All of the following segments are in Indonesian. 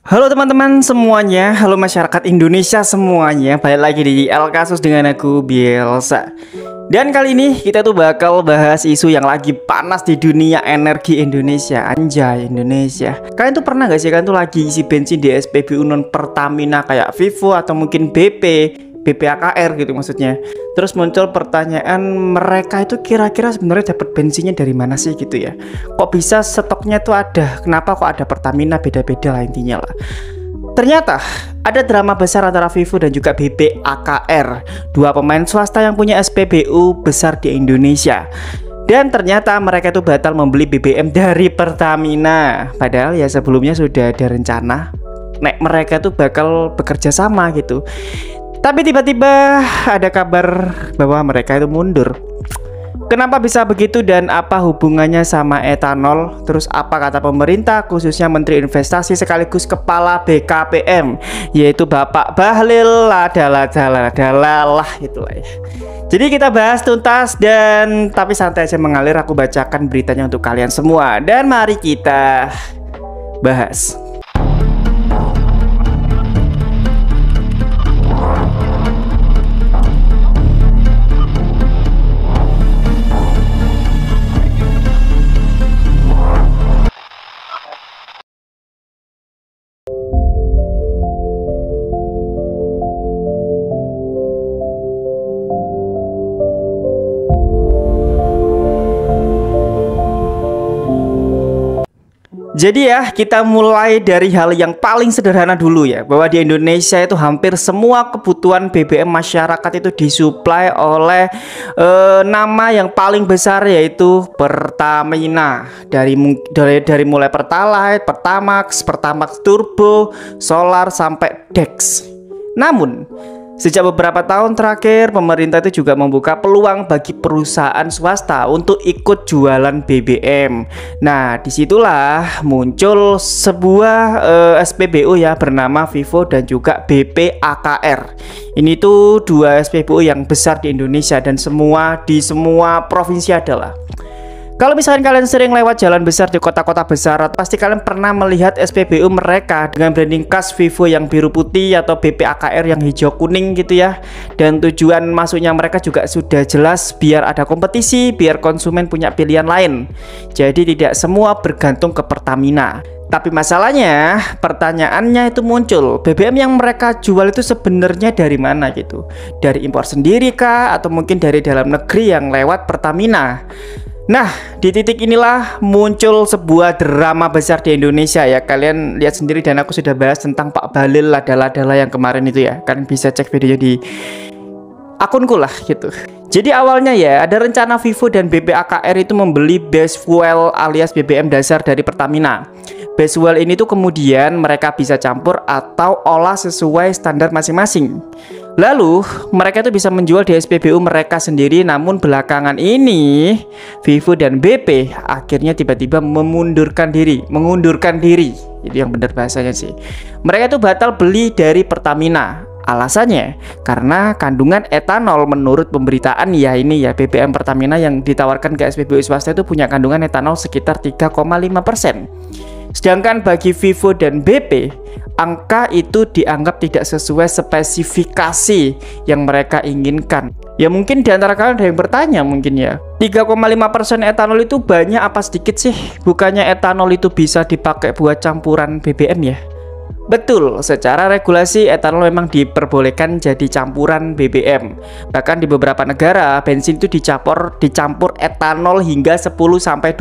Halo teman-teman semuanya, halo masyarakat Indonesia semuanya. Balik lagi di El Kasus dengan aku Bielsa. Dan kali ini kita tuh bakal bahas isu yang lagi panas di dunia energi Indonesia. Anjay Indonesia. Kalian tuh pernah gak sih kalian tuh lagi isi bensin di SPBU non Pertamina kayak Vivo atau mungkin BP AKR gitu maksudnya. Terus muncul pertanyaan, mereka itu kira-kira sebenarnya dapat bensinnya dari mana sih gitu ya? Kok bisa stoknya tuh ada? Kenapa kok ada Pertamina beda-beda lah intinya lah. Ternyata ada drama besar antara Vivo dan juga BP AKR, dua pemain swasta yang punya SPBU besar di Indonesia. Dan ternyata mereka itu batal membeli BBM dari Pertamina. Padahal ya sebelumnya sudah ada rencana mereka tuh bakal bekerja sama gitu. Tapi tiba-tiba ada kabar bahwa mereka itu mundur. Kenapa bisa begitu dan apa hubungannya sama etanol? Terus apa kata pemerintah, khususnya Menteri Investasi sekaligus Kepala BKPM, yaitu Bapak Bahlil Lahadalah itulah ya. Jadi kita bahas tuntas dan tapi santai aja mengalir, aku bacakan beritanya untuk kalian semua. Dan mari kita bahas. Jadi ya kita mulai dari hal yang paling sederhana dulu ya, bahwa di Indonesia itu hampir semua kebutuhan BBM masyarakat itu disuplai oleh nama yang paling besar yaitu Pertamina. Dari mulai Pertalite, Pertamax Turbo, Solar sampai Dex. Namun sejak beberapa tahun terakhir, pemerintah itu juga membuka peluang bagi perusahaan swasta untuk ikut jualan BBM. Nah, disitulah muncul sebuah SPBU ya bernama Vivo dan juga BP AKR. Ini tuh dua SPBU yang besar di Indonesia dan di semua provinsi adalah. Kalau misalkan kalian sering lewat jalan besar di kota-kota besar, pasti kalian pernah melihat SPBU mereka dengan branding khas Vivo yang biru putih atau BP AKR yang hijau kuning gitu ya. Dan tujuan masuknya mereka juga sudah jelas, biar ada kompetisi, biar konsumen punya pilihan lain. Jadi tidak semua bergantung ke Pertamina. Tapi masalahnya, pertanyaannya itu muncul, BBM yang mereka jual itu sebenarnya dari mana gitu? Dari impor sendiri kah? Atau mungkin dari dalam negeri yang lewat Pertamina? Nah, di titik inilah muncul sebuah drama besar di Indonesia ya. Kalian lihat sendiri dan aku sudah bahas tentang Pak Bahlil Lahadalah yang kemarin itu ya. Kalian bisa cek videonya di akunku lah gitu. Jadi awalnya ya ada rencana Vivo dan BP AKR itu membeli base fuel alias BBM dasar dari Pertamina. Base fuel ini tuh kemudian mereka bisa campur atau olah sesuai standar masing-masing. Lalu mereka itu bisa menjual di SPBU mereka sendiri. Namun belakangan ini Vivo dan BP akhirnya tiba-tiba mengundurkan diri. Itu yang benar bahasanya sih. Mereka itu batal beli dari Pertamina. Alasannya karena kandungan etanol menurut pemberitaan ya ini ya, BBM Pertamina yang ditawarkan ke SPBU swasta itu punya kandungan etanol sekitar 3,5%. Sedangkan bagi Vivo dan BP, angka itu dianggap tidak sesuai spesifikasi yang mereka inginkan. Ya mungkin diantara kalian ada yang bertanya mungkin ya, 3,5% etanol itu banyak apa sedikit sih? Bukannya etanol itu bisa dipakai buat campuran BBM ya? Betul, secara regulasi etanol memang diperbolehkan jadi campuran BBM. Bahkan di beberapa negara bensin itu dicampur etanol hingga 10-20%.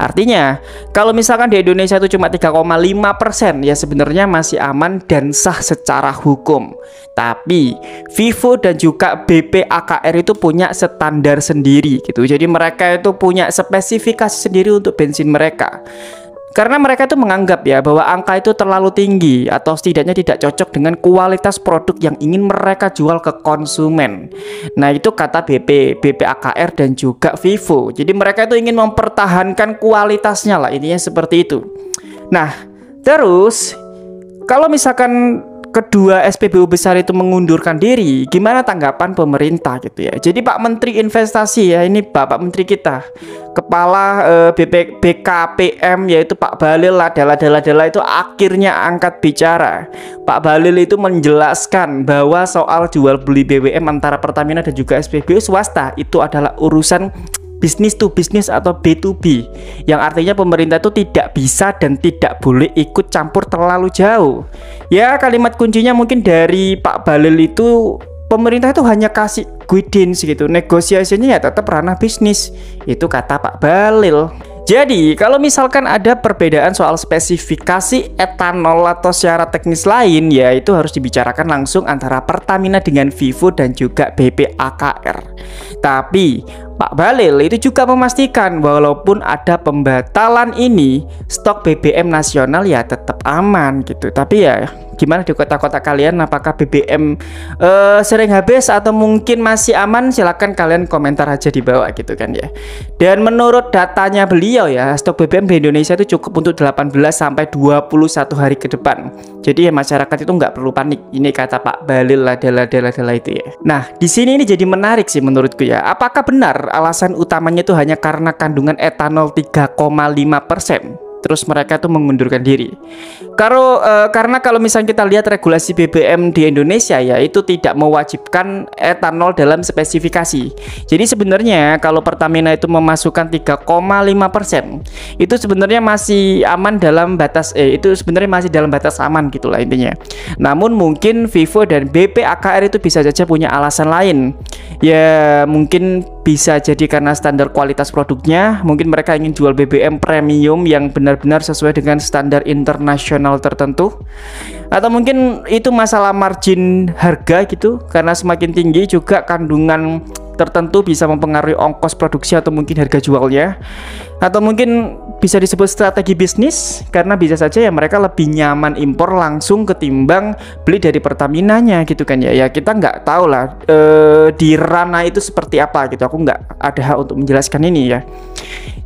Artinya kalau misalkan di Indonesia itu cuma 3,5%, ya sebenarnya masih aman dan sah secara hukum. Tapi Vivo dan juga BP AKR itu punya standar sendiri gitu. Jadi mereka itu punya spesifikasi sendiri untuk bensin mereka. Karena mereka itu menganggap ya bahwa angka itu terlalu tinggi atau setidaknya tidak cocok dengan kualitas produk yang ingin mereka jual ke konsumen. Nah itu kata BP AKR dan juga Vivo. Jadi mereka itu ingin mempertahankan kualitasnya lah, intinya seperti itu. Nah terus kalau misalkan kedua SPBU besar itu mengundurkan diri, gimana tanggapan pemerintah gitu ya. Jadi Pak Menteri Investasi ya, ini Bapak Menteri kita, Kepala BKPM yaitu Pak Bahlil Lahadalah itu akhirnya angkat bicara. Pak Bahlil itu menjelaskan bahwa soal jual beli BBM antara Pertamina dan juga SPBU swasta itu adalah urusan bisnis to bisnis atau B2B, yang artinya pemerintah itu tidak bisa dan tidak boleh ikut campur terlalu jauh. Ya, kalimat kuncinya mungkin dari Pak Bahlil itu, pemerintah itu hanya kasih guidance gitu, negosiasinya ya tetap ranah bisnis, itu kata Pak Bahlil. Jadi kalau misalkan ada perbedaan soal spesifikasi etanol atau syarat teknis lain, ya itu harus dibicarakan langsung antara Pertamina dengan Vivo dan juga BPAKR. Tapi Pak Bahlil itu juga memastikan walaupun ada pembatalan ini, stok BBM nasional ya tetap aman gitu. Tapi ya gimana di kota-kota kalian, apakah BBM sering habis atau mungkin masih aman? Silahkan kalian komentar aja di bawah gitu kan ya. Dan menurut datanya beliau ya, stok BBM di Indonesia itu cukup untuk 18 sampai 21 hari ke depan. Jadi ya masyarakat itu nggak perlu panik. Ini kata Pak Bahlil Lahadalah itu ya. Nah, di sini ini jadi menarik sih menurutku ya. Apakah benar alasan utamanya itu hanya karena kandungan etanol 3,5%? Terus mereka tuh mengundurkan diri. Karena kalau misalnya kita lihat regulasi BBM di Indonesia ya, itu tidak mewajibkan etanol dalam spesifikasi. Jadi sebenarnya kalau Pertamina itu memasukkan 3,5%, itu sebenarnya masih aman dalam batas itu sebenarnya masih dalam batas aman gitulah intinya. Namun mungkin Vivo dan BPAKR itu bisa saja punya alasan lain. Ya mungkin bisa jadi karena standar kualitas produknya, mungkin mereka ingin jual BBM premium yang benar-benar sesuai dengan standar internasional tertentu, atau mungkin itu masalah margin harga gitu, karena semakin tinggi juga kandungan tertentu bisa mempengaruhi ongkos produksi atau mungkin harga jualnya, atau mungkin bisa disebut strategi bisnis karena bisa saja ya mereka lebih nyaman impor langsung ketimbang beli dari Pertaminanya gitu kan ya. Ya kita nggak tahu lah di ranah itu seperti apa gitu, aku nggak ada hak untuk menjelaskan ini ya.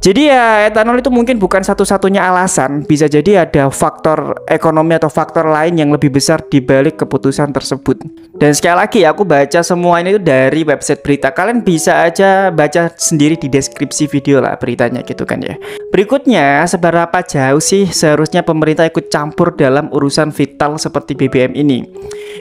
Jadi ya etanol itu mungkin bukan satu-satunya alasan, bisa jadi ada faktor ekonomi atau faktor lain yang lebih besar di balik keputusan tersebut. Dan sekali lagi aku baca semua ini dari website berita, kalian bisa aja baca sendiri di deskripsi video lah beritanya gitu kan ya. Berikutnya, seberapa jauh sih seharusnya pemerintah ikut campur dalam urusan vital seperti BBM ini?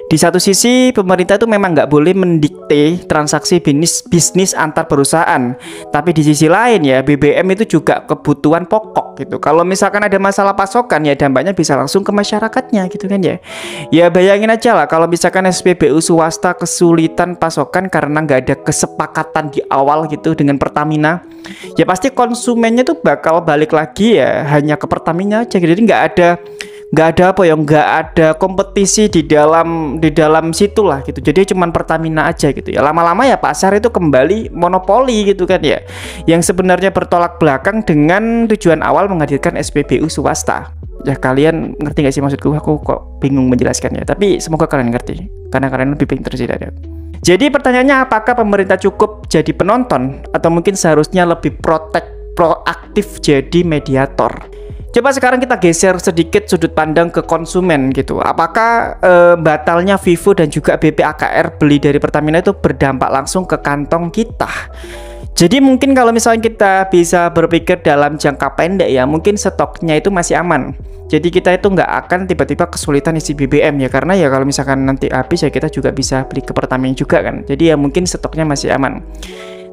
Di satu sisi pemerintah itu memang nggak boleh mendikte transaksi bisnis antar perusahaan, tapi di sisi lain ya BBM itu juga kebutuhan pokok gitu. Kalau misalkan ada masalah pasokan ya dampaknya bisa langsung ke masyarakatnya gitu kan ya. Ya bayangin aja lah kalau misalkan SPBU swasta kesulitan pasokan karena nggak ada kesepakatan di awal gitu dengan Pertamina, ya pasti konsumennya tuh bakal balik lagi ya hanya ke Pertamina aja. Jadi nggak ada kompetisi di dalam situ lah gitu. Jadi cuman Pertamina aja gitu ya. Lama-lama ya pasar itu kembali monopoli gitu kan ya, yang sebenarnya bertolak belakang dengan tujuan awal menghadirkan SPBU swasta. Ya kalian ngerti gak sih maksudku? Aku kok bingung menjelaskannya, tapi semoga kalian ngerti karena kalian lebih pintar sih dari aku. Jadi pertanyaannya, apakah pemerintah cukup jadi penonton atau mungkin seharusnya lebih proaktif jadi mediator? Coba sekarang kita geser sedikit sudut pandang ke konsumen gitu. Apakah batalnya Vivo dan juga BPAKR beli dari Pertamina itu berdampak langsung ke kantong kita? Jadi mungkin kalau misalnya kita bisa berpikir dalam jangka pendek ya, mungkin stoknya itu masih aman. Jadi kita itu nggak akan tiba-tiba kesulitan isi BBM ya, karena ya kalau misalkan nanti habis ya kita juga bisa beli ke Pertamina juga kan. Jadi ya mungkin stoknya masih aman.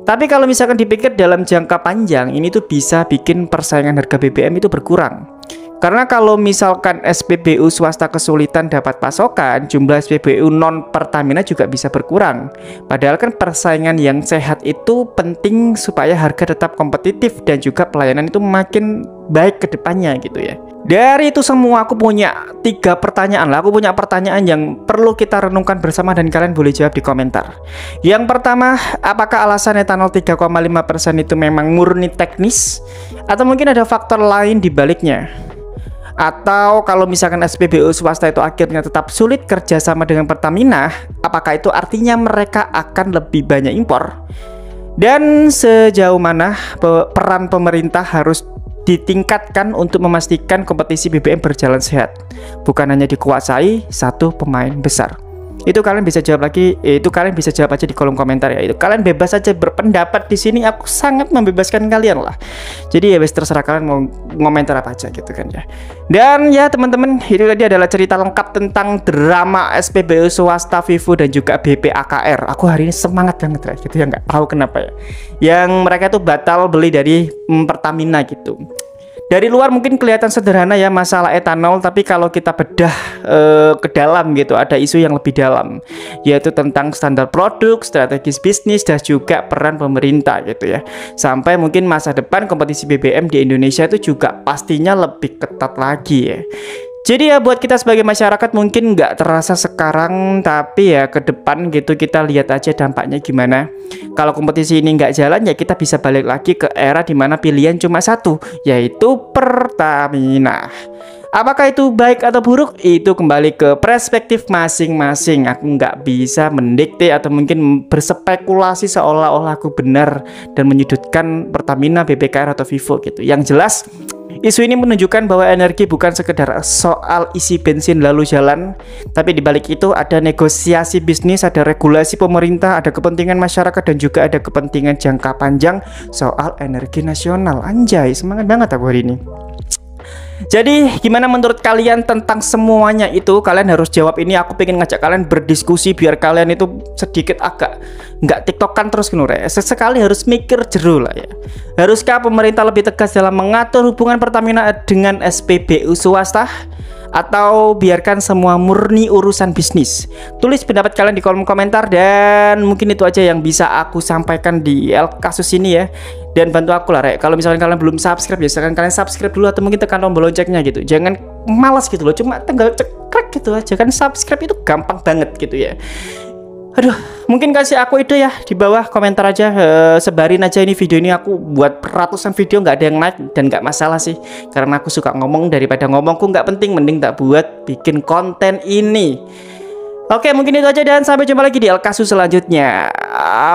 Tapi kalau misalkan dipikir dalam jangka panjang, ini tuh bisa bikin persaingan harga BBM itu berkurang. Karena kalau misalkan SPBU swasta kesulitan dapat pasokan, jumlah SPBU non Pertamina juga bisa berkurang. Padahal kan persaingan yang sehat itu penting supaya harga tetap kompetitif dan juga pelayanan itu makin baik ke depannya gitu ya. Dari itu semua aku punya 3 pertanyaan lah. Aku punya pertanyaan yang perlu kita renungkan bersama dan kalian boleh jawab di komentar. Yang pertama, apakah alasan etanol 3,5% itu memang murni teknis atau mungkin ada faktor lain di baliknya? Atau kalau misalkan SPBU swasta itu akhirnya tetap sulit kerjasama dengan Pertamina, apakah itu artinya mereka akan lebih banyak impor? Dan sejauh mana peran pemerintah harus ditingkatkan untuk memastikan kompetisi BBM berjalan sehat, bukan hanya dikuasai satu pemain besar. Itu kalian bisa jawab lagi, itu kalian bisa jawab aja di kolom komentar ya. Itu kalian bebas aja berpendapat di sini, aku sangat membebaskan kalian lah. Jadi ya wes terserah kalian mau komentar apa aja gitu kan ya. Dan ya teman-teman, itu tadi adalah cerita lengkap tentang drama SPBU swasta Vivo dan juga BPAKR. Aku hari ini semangat banget ya gitu ya, nggak tahu kenapa ya. Yang mereka tuh batal beli dari Pertamina gitu. Dari luar mungkin kelihatan sederhana ya masalah etanol, tapi kalau kita bedah ke dalam gitu, ada isu yang lebih dalam, yaitu tentang standar produk, strategis bisnis, dan juga peran pemerintah gitu ya. Sampai mungkin masa depan kompetisi BBM di Indonesia itu juga pastinya lebih ketat lagi ya. Jadi ya buat kita sebagai masyarakat mungkin nggak terasa sekarang, tapi ya ke depan gitu kita lihat aja dampaknya gimana. Kalau kompetisi ini nggak jalan ya kita bisa balik lagi ke era dimana pilihan cuma satu, yaitu Pertamina. Apakah itu baik atau buruk? Itu kembali ke perspektif masing-masing. Aku nggak bisa mendikte atau mungkin berspekulasi seolah-olah aku benar dan menyudutkan Pertamina, BPKR atau Vivo gitu. Yang jelas isu ini menunjukkan bahwa energi bukan sekedar soal isi bensin lalu jalan, tapi dibalik itu ada negosiasi bisnis, ada regulasi pemerintah, ada kepentingan masyarakat, dan juga ada kepentingan jangka panjang soal energi nasional. Anjay, semangat banget aku hari ini. Jadi gimana menurut kalian tentang semuanya itu? Kalian harus jawab ini. Aku pengen ngajak kalian berdiskusi biar kalian itu sedikit agak nggak tiktokan terus kenure. Sesekali harus mikir jeru lah ya. Haruskah pemerintah lebih tegas dalam mengatur hubungan Pertamina dengan SPBU swasta? Atau biarkan semua murni urusan bisnis? Tulis pendapat kalian di kolom komentar. Dan mungkin itu aja yang bisa aku sampaikan di kasus ini ya. Dan bantu aku lah Rek, kalau misalnya kalian belum subscribe ya silahkan kalian subscribe dulu, atau mungkin tekan tombol loncengnya gitu. Jangan malas gitu loh, cuma tinggal cekrek gitu aja kan. Subscribe itu gampang banget gitu ya. Aduh, mungkin kasih aku itu ya di bawah komentar aja, sebarin aja ini video ini. Aku buat ratusan video nggak ada yang like dan nggak masalah sih, karena aku suka ngomong. Daripada ngomongku nggak penting, mending tak buat bikin konten ini. Oke, mungkin itu aja dan sampai jumpa lagi di kasus selanjutnya.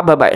Bye bye.